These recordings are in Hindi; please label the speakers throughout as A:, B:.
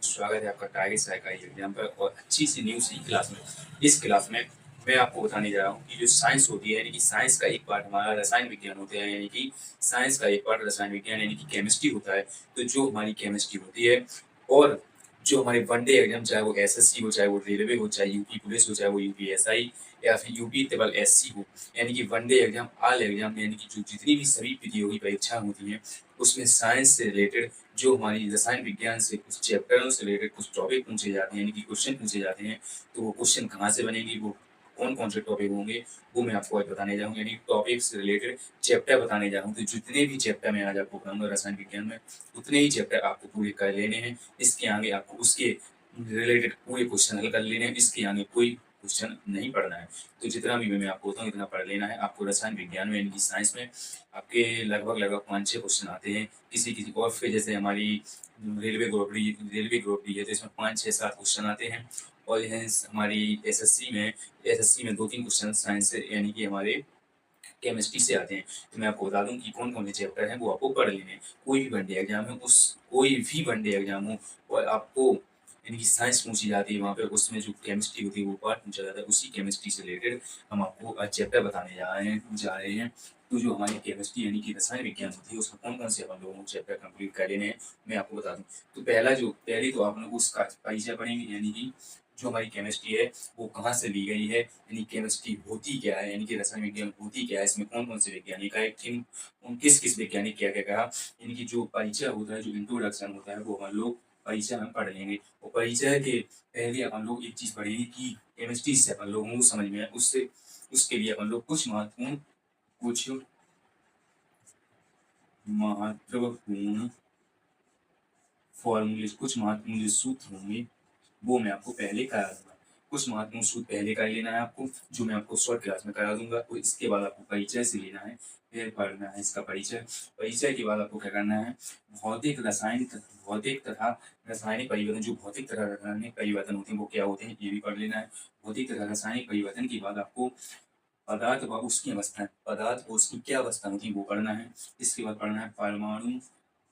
A: स्वागत है आपका टाइगर सरकारी एग्जाम पर और अच्छी सी न्यूज़ की क्लास में। इस क्लास में मैं आपको बताने जा रहा हूँ कि जो साइंस होती है यानी कि साइंस का एक पार्ट हमारा रसायन विज्ञान होता है, यानी कि साइंस का एक पार्ट रसायन विज्ञान यानी कि केमिस्ट्री होता है। तो जो हमारी केमिस्ट्री होती है और जो हमारे वनडे एग्जाम, चाहे वो एसएससी हो, चाहे वो रेलवे हो, चाहे यूपी पुलिस हो, चाहे वो यूपीएसआई या फिर यूपी ट्रिपल एससी हो, यानी कि वनडे एग्जाम, ऑल एग्जाम, यानी कि जो जितनी भी सभी प्रतियोगी परीक्षा होती हैं उसमें साइंस से रिलेटेड जो हमारी रसायन विज्ञान से कुछ चैप्टरों से रिलेटेड कुछ टॉपिक पूछे जाते हैं, यानी कि क्वेश्चन पूछे जाते हैं। तो वो क्वेश्चन कहाँ से बनेंगे, वो कौन कौन से टॉपिक होंगे, वो मैं आपको आज बताने जा रहा हूँ, यानी टॉपिक से रिलेटेड चैप्टर बताने जा रहा हूँ। तो जितने भी चैप्टर मैं आज आपको बताऊंगा रसायन विज्ञान में, उतने ही चैप्टर आपको पूरे कर लेने हैं। इसके आगे आपको उसके रिलेटेड पूरे क्वेश्चन हल कर लेने हैं। इसके आगे कोई क्वेश्चन नहीं पढ़ना है। तो जितना भी मैं आपको बताऊँ इतना पढ़ लेना है। आपको रसायन विज्ञान में यानी कि साइंस में आपके लगभग 5-6 क्वेश्चन आते हैं। किसी किसी और फिर जैसे हमारी रेलवे ग्रुप डी है तो इसमें 5-6-7 क्वेश्चन आते हैं। और यह हमारी एसएससी में 2-3 क्वेश्चन साइंस से यानी कि हमारे केमिस्ट्री से आते हैं। तो मैं आपको बता दूं कि कौन कौन से चैप्टर हैं वो आपको पढ़ लेने हैं। कोई भी वनडे एग्जाम है, उस कोई भी वनडे एग्जाम हो और आपको यानी कि साइंस पूछी जाती है, वहाँ पे उसमें जो केमिस्ट्री होती है वो पार्ट पूछा जाता है। उसी केमिस्ट्री से रिलेटेड हम आपको आज चैप्टर बताने जा रहे हैं। तो जो हमारी केमिस्ट्री यानी कि रसायन विज्ञान होती है उसमें कौन कौन से अपन लोगों को चैप्टर कंप्लीट कर लेने हैं, मैं आपको बता दूं। तो पहले तो आप लोग उसका परिचय पढ़ेंगे, यानी कि जो हमारी केमिस्ट्री है वो कहाँ से ली गई है, यानी केमिस्ट्री होती क्या है, यानी कि रसायन विज्ञान होती क्या है, इसमें कौन कौन से वैज्ञानिक आए, किस किस वैज्ञानिक क्या क्या कहा। यानी कि जो परिचय होता है, जो इंट्रोडक्शन होता है, वो हम लोग परिचय में पढ़ लेंगे। और परिचय के पहले अपन लोग एक चीज पढ़ेंगे कि केमिस्ट्री से अपन लोगों को समझ में आए, उससे उसके लिए अपन लोग कुछ महत्वपूर्ण फॉर्मूले, कुछ महत्वपूर्ण जो सूत्र होंगे वो मैं आपको पहले करा दूंगा। कुछ महत्वपूर्ण सूत्र पहले कर लेना है आपको, जो मैं आपको शॉर्ट क्लास में करा दूंगा। और इसके बाद आपको परिचय से लेना है, फिर पढ़ना है इसका परिचय। परिचय के बाद आपको क्या करना है, भौतिक तथा रासायनिक परिवर्तन, जो भौतिक तथा रासायनिक परिवर्तन होते हैं वो क्या होते हैं ये भी पढ़ लेना है। भौतिक तथा रासायनिक परिवर्तन के बाद आपको पदार्थ व उसकी क्या अवस्था होती है वो पढ़ना है। इसके बाद पढ़ना है परमाणु,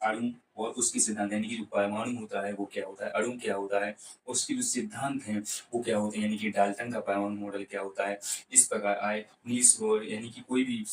A: अणु और उसके सिद्धांत, यानी कि जो परमाणु होता है वो क्या होता है, अणु क्या होता है, उसके जो सिद्धांत हैं वो क्या होते हैं, यानी कि डाल्टन का परमाणु मॉडल क्या होता है। इस प्रकार आए नील्स बोर, यानी कि कोई भी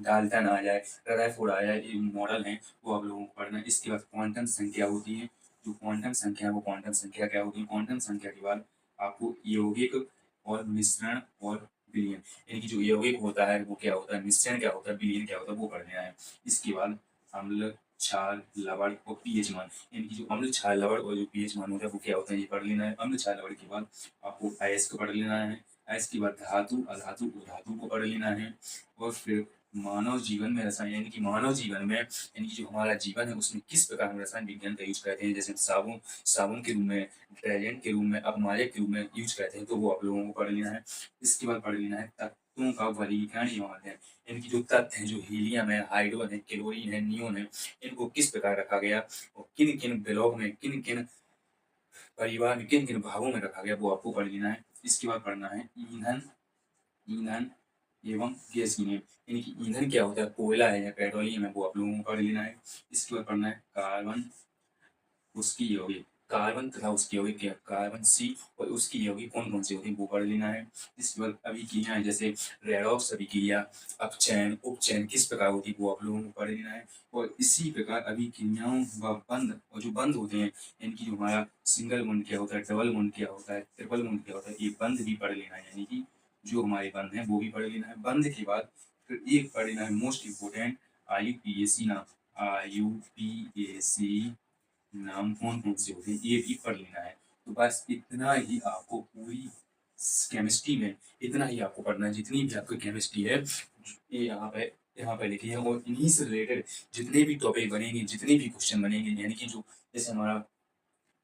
A: डाल्टन आ जाए, रदरफोर्ड आ जाए, ये मॉडल हैं वो आप लोगों को पढ़ना है। इसके बाद क्वांटम संख्या होती है, जो क्वांटम संख्या है वो क्वांटम संख्या क्या होती है। क्वांटम संख्या के बाद आपको यौगिक और मिश्रण और विलयन, यानी कि जो यौगिक होता है वो क्या होता है, मिश्रण क्या होता है, विलयन क्या होता है, वो पढ़ लेना है। इसके बाद अम्ल, क्षार, लवण और पीएच मान, यानी कि जो अम्ल, क्षार, लवण और जो पीएच मान होता है वो क्या होता है ये पढ़ लेना है। अम्ल, क्षार, लवण के बाद आपको अयस्क को पढ़ लेना है। अयस्क के बाद धातु, अधातु, उधातु को पढ़ लेना है। और फिर मानव जीवन में रसायन, यानी कि मानव जीवन में यानी कि जो हमारा जीवन है उसमें किस प्रकार हम रसायन विज्ञान का यूज करते हैं, जैसे साबुन के रूप में, डिटर्जेंट के रूप में, अपमारक के रूप में यूज करते हैं, तो वो आप लोगों को पढ़ लेना है। इसके बाद पढ़ लेना है तत्वों का वर्गीकरण एवं अध्ययन, यानी कि जो तत्व हैं, जो हीलियम है, हाइड्रोजन है, क्लोरीन है, नियोन है, इनको किस प्रकार रखा गया और किन किन ब्लॉक में, किन किन परिवार में, किन किन भागों में रखा गया, वो आपको पढ़ लेना है। इसके बाद पढ़ना है ईंधन ईंधन एवं गैस गिनियम, यानी कि ईंधन क्या होता है, कोयला है या पेट्रोलियम है, वो आप लोगों को पढ़ लेना है। इसके बाद पढ़ना है उसकी यौगिक कार्बन तथा उसकी यौगिक क्या, कार्बन सी और उसकी यौगिक कौन कौन सी होती है वो पढ़ लेना है। इसके बाद अभिक्रियाएं, जैसे रेडॉक्स अभिक्रिया, अपचयन, उपचयन किस प्रकार होती है वो आप लोगों को पढ़ लेना है। और इसी प्रकार अभिक्रियाओं व बंध, और जो बंध होते हैं, यानी कि जो हमारा सिंगल बॉन्ड क्या होता है, डबल बॉन्ड क्या होता है, ट्रिपल बॉन्ड क्या होता है, ये बंध भी पढ़ लेना है। यानी कि जो हमारे बंध हैं वो भी पढ़ लेना है। बंध के बाद फिर एक पढ़ लेना है मोस्ट इम्पोर्टेंट, आईयूपीएसी नाम, आईयूपीएसी नाम कौन कौन से होते हैं ये भी पढ़ लेना है। तो बस इतना ही आपको पूरी केमिस्ट्री में इतना ही आपको पढ़ना है। जितनी भी आपकी केमिस्ट्री है ये यहाँ पे लिखी है, और इन्हीं से रिलेटेड जितने भी टॉपिक बनेंगे, जितने भी क्वेश्चन बनेंगे, यानी कि जो जैसे हमारा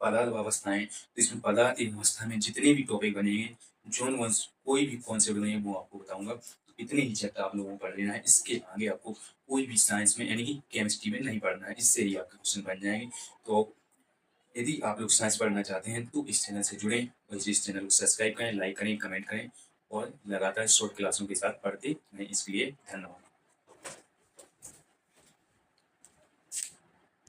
A: पदार्थ अवस्थाएं, तो इसमें पदार्थ की अवस्था में जितने भी टॉपिक बनेंगे, जोन वन कोई भी कॉन्सेप्ट बनेंगे वो आपको बताऊंगा। तो इतने ही चैप्टर आप लोगों को पढ़ लेना है। इसके आगे आपको कोई भी साइंस में यानी कि केमिस्ट्री में नहीं पढ़ना है, इससे ही आपके क्वेश्चन बन जाएंगे। तो यदि आप लोग साइंस पढ़ना चाहते हैं तो इस चैनल से जुड़ें और इस चैनल को सब्सक्राइब करें, लाइक करें, कमेंट करें और लगातार शॉर्ट क्लासों के साथ पढ़ते रहें। इसके लिए धन्यवाद।